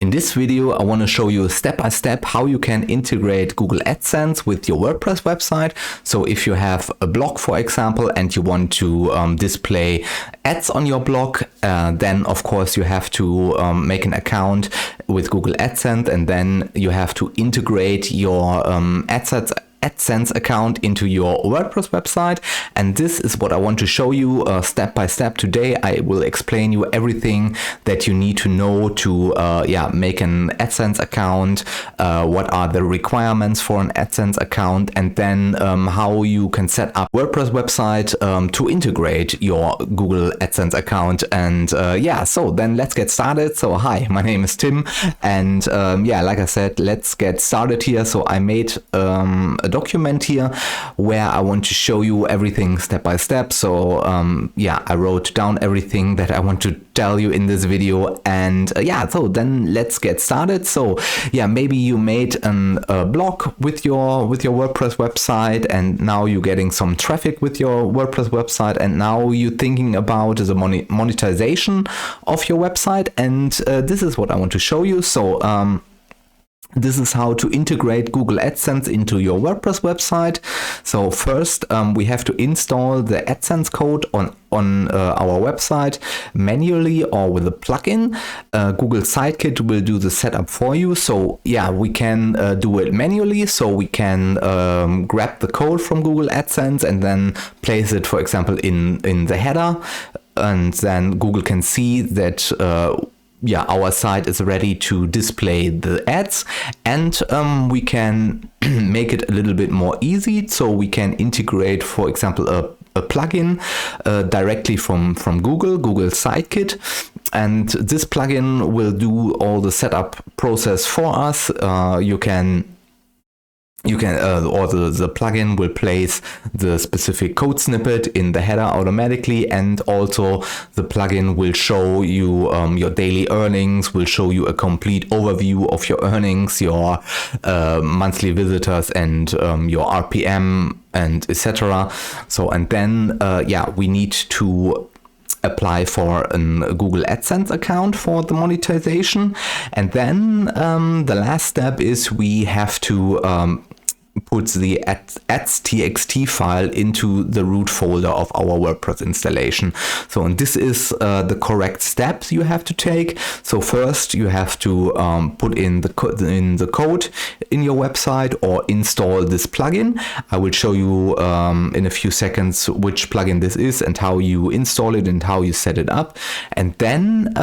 In this video, I want to show you step by step how you can integrate Google Adsense with your WordPress website. So if you have a blog, for example, and you want to display ads on your blog, then of course you have to make an account with Google Adsense, and then you have to integrate your AdSense account into your WordPress website. And this is what I want to show you step by step today. I will explain you everything that you need to know to make an AdSense account, what are the requirements for an AdSense account, and then how you can set up WordPress website to integrate your Google AdSense account. And so then let's get started. So hi, my name is Tim, and like I said, let's get started here. So I made a document here where I want to show you everything step by step. So I wrote down everything that I want to tell you in this video, and so then let's get started. So maybe you made a blog with your WordPress website, and now you're getting some traffic with your WordPress website, and now you're thinking about the monetization of your website, and this is what I want to show you. So this is how to integrate Google AdSense into your WordPress website. So first we have to install the AdSense code on our website manually or with a plugin. Google Sitekit will do the setup for you. So we can do it manually. So we can grab the code from Google AdSense and then place it, for example, in the header, and then Google can see that our site is ready to display the ads, and we can make it a little bit more easy. So we can integrate, for example, a plugin directly from Google Sitekit, and this plugin will do all the setup process for us. The plugin will place the specific code snippet in the header automatically, and also the plugin will show you your daily earnings, will show you a complete overview of your earnings, your monthly visitors, and your RPM, and etc. So, and then we need to apply for a Google AdSense account for the monetization. And then the last step is we have to put the ads.txt file into the root folder of our WordPress installation. So, and this is the correct steps you have to take. So first you have to put in the code in your website or install this plugin. I will show you in a few seconds which plugin this is and how you install it and how you set it up. And then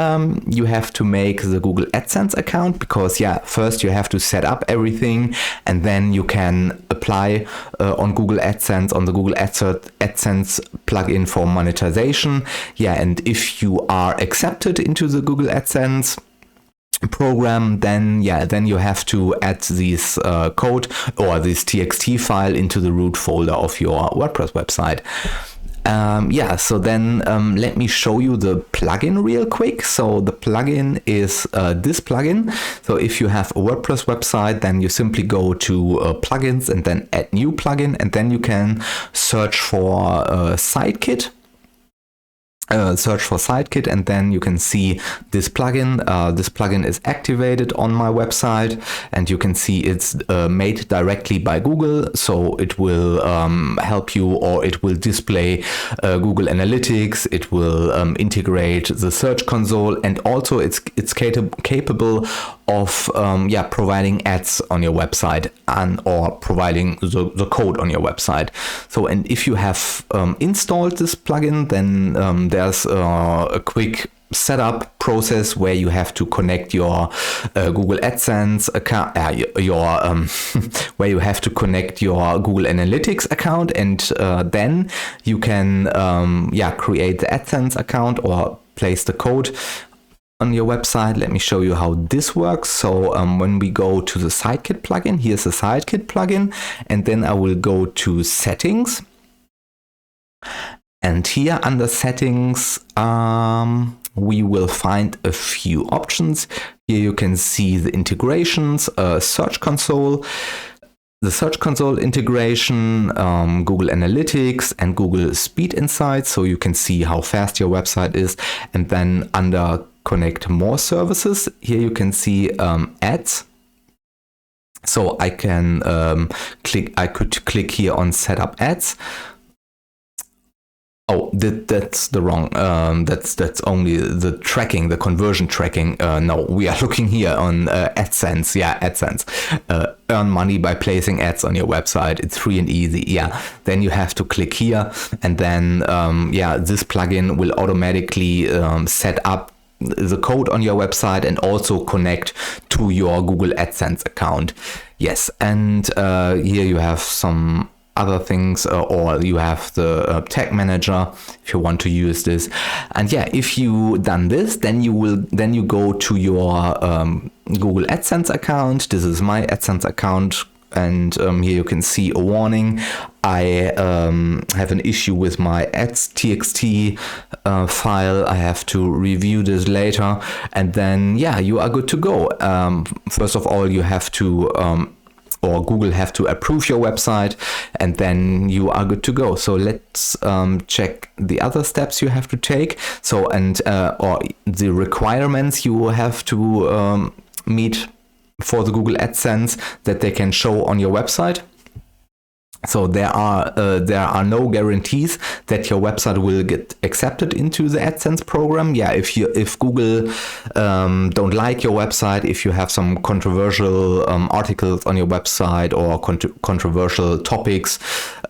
you have to make the Google AdSense account, because first you have to set up everything, and then you can apply on Google AdSense, on the Google AdSense plugin for monetization. And if you are accepted into the Google AdSense program, then you have to add this code or this txt file into the root folder of your WordPress website. So then let me show you the plugin real quick. So the plugin is this plugin. So if you have a WordPress website, then you simply go to plugins and then add new plugin, and then you can search for Sitekit. And then you can see this plugin. This plugin is activated on my website, and you can see it's made directly by Google. So it will help you, or it will display Google Analytics. It will integrate the Search Console, and also it's capable of providing ads on your website or providing the code on your website. So, and if you have installed this plugin, then there's a quick setup process where you have to connect your Google AdSense account, where you have to connect your Google Analytics account, and then you can create the AdSense account or place the code on your website. Let me show you how this works. So when we go to the Sitekit plugin, here's the Sitekit plugin, and then I will go to settings. And here under settings, we will find a few options. Here you can see the integrations, Search Console, the Search Console integration, Google Analytics, and Google Speed Insights, so you can see how fast your website is. And then under connect more services. Here you can see ads. So I can I could click here on set up ads. Oh, that's the wrong, that's only the tracking, the conversion tracking. No, we are looking here on AdSense. Yeah, AdSense. Earn money by placing ads on your website. It's free and easy. Yeah, then you have to click here, and then yeah, this plugin will automatically set up the code on your website and also connect to your Google AdSense account. Yes, and here you have some other things, or you have the tag manager if you want to use this. And yeah, if you done this, then you go to your Google AdSense account. This is my AdSense account, and here you can see a warning. I have an issue with my ads.txt file. I have to review this later, and then yeah, you are good to go. First of all, you have to or Google have to approve your website, and then you are good to go. So let's check the other steps you have to take. So, and or the requirements you have to meet for the Google AdSense that they can show on your website. So there are no guarantees that your website will get accepted into the AdSense program. Yeah, if Google don't like your website, if you have some controversial articles on your website or controversial topics,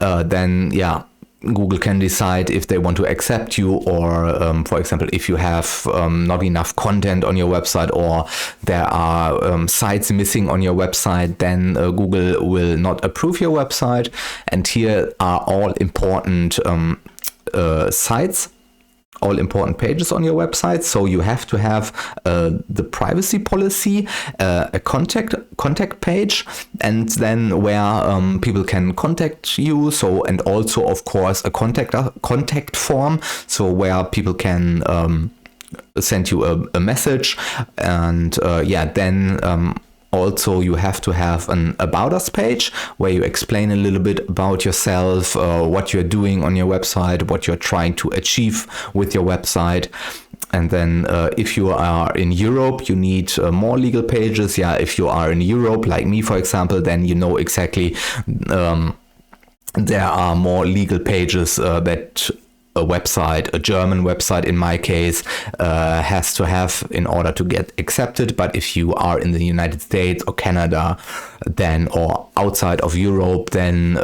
then yeah, Google can decide if they want to accept you, or for example, if you have not enough content on your website, or there are sites missing on your website, then Google will not approve your website. And here are all important sites, all important pages on your website. So you have to have the privacy policy, a contact page, and then where people can contact you. So, and also of course a contact form, so where people can send you a message. And yeah, then also you have to have an About Us page where you explain a little bit about yourself, what you're doing on your website, what you're trying to achieve with your website. And then if you are in Europe, you need more legal pages. Yeah, if you are in Europe, like me, for example, then you know exactly there are more legal pages that a website, a German website in my case, has to have in order to get accepted. But if you are in the United States or Canada, then, or outside of Europe, then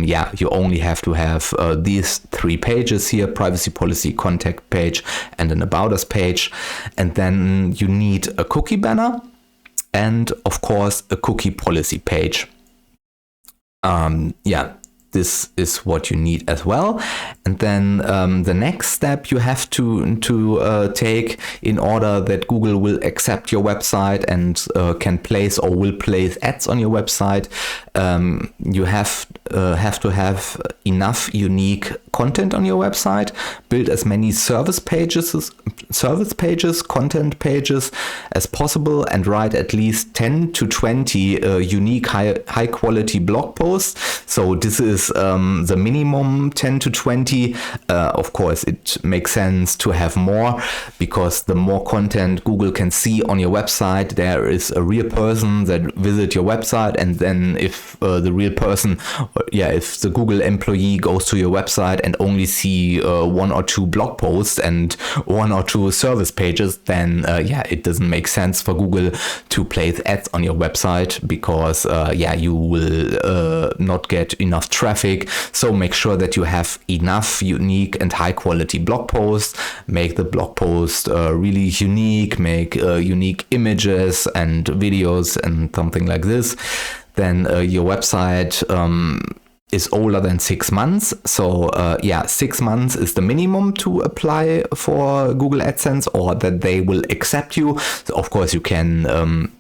yeah, you only have to have these 3 pages here: privacy policy, contact page, and an About Us page. And then you need a cookie banner, and of course a cookie policy page. Yeah, this is what you need as well. And then the next step you have to take in order that Google will accept your website and can place or will place ads on your website, you have to have enough unique content on your website. Build as many service pages, content pages as possible, and write at least 10 to 20 unique high quality blog posts. So this is the minimum 10 to 20. Of course, it makes sense to have more, because the more content Google can see on your website, there is a real person that visit your website. And then if the real person, if the Google employee goes to your website and only see 1 or 2 blog posts and 1 or 2 service pages, then it doesn't make sense for Google to place ads on your website, because you will not get enough traffic. So make sure that you have enough unique and high quality blog posts. Make the blog post really unique, make unique images and videos and something like this. Then your website is older than 6 months. So 6 months is the minimum to apply for Google AdSense, or that they will accept you. So of course you can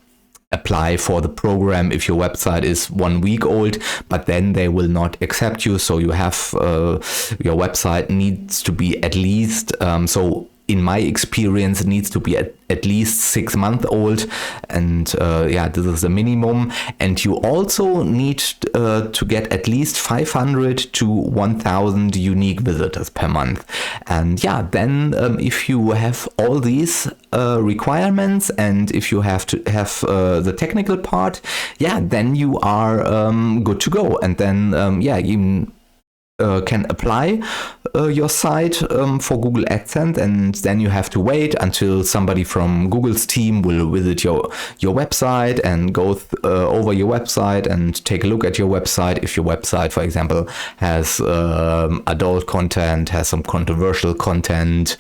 apply for the program if your website is 1 week old, but then they will not accept you. So you have your website needs to be at least so in my experience, it needs to be at least 6 months old, and yeah, this is the minimum. And you also need to get at least 500 to 1,000 unique visitors per month. And yeah, then if you have all these requirements, and if you have to have the technical part, yeah, then you are good to go. And then yeah, you can apply your site for Google AdSense, and then you have to wait until somebody from Google's team will visit your website and go over your website and take a look at your website. If your website, for example, has adult content, has some controversial content,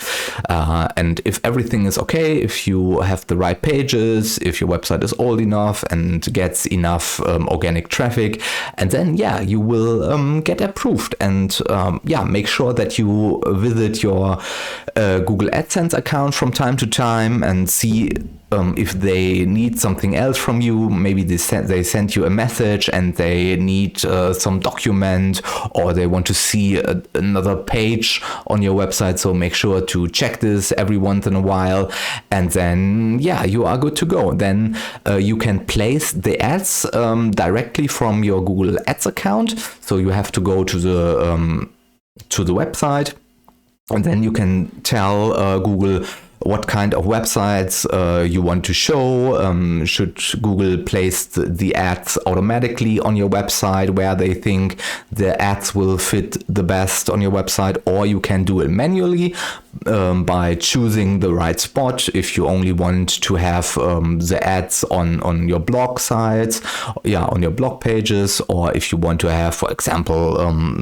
and if everything is okay, if you have the right pages, if your website is old enough and gets enough organic traffic, and then yeah, you will get approved. And yeah, make sure that you visit your Google AdSense account from time to time and see if they need something else from you. Maybe they send you a message and they need some document, or they want to see another page on your website. So make sure to check this every once in a while, and then yeah, you are good to go. Then you can place the ads directly from your Google Ads account. So you have to go to the website, and then you can tell Google what kind of websites you want to show. Should Google place the ads automatically on your website where they think the ads will fit the best on your website, or you can do it manually by choosing the right spot. If you only want to have the ads on your blog sites, yeah, on your blog pages, or if you want to have, for example,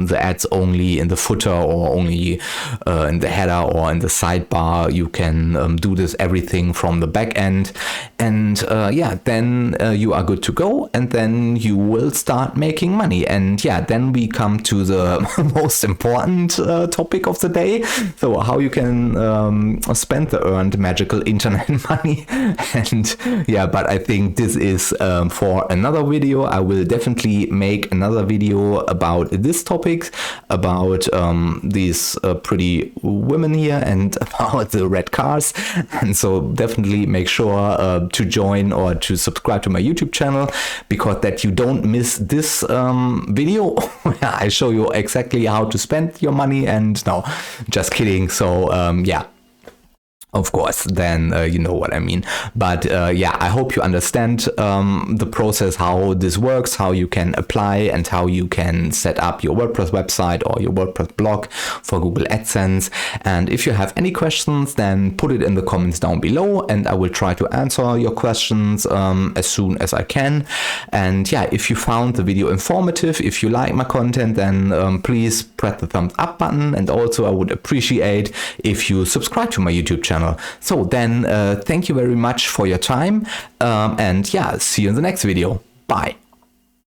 the ads only in the footer, or only in the header or in the sidebar, you can do this everything from the back end. And yeah, then you are good to go, and then you will start making money. And yeah, then we come to the most important topic of the day. So how you can spend the earned magical internet money. And yeah, but I think this is for another video. I will definitely make another video about this topic, about these pretty women here, and about the red cars. And so definitely make sure to join or to subscribe to my YouTube channel, because that you don't miss this video where I show you exactly how to spend your money. And no, just kidding. So yeah, of course, then you know what I mean. But yeah, I hope you understand the process, how this works, how you can apply, and how you can set up your WordPress website or your WordPress blog for Google AdSense. And if you have any questions, then put it in the comments down below, and I will try to answer your questions as soon as I can. And yeah, if you found the video informative, if you like my content, then please press the thumbs up button. And also I would appreciate if you subscribe to my YouTube channel. So then thank you very much for your time, and yeah, see you in the next video. Bye.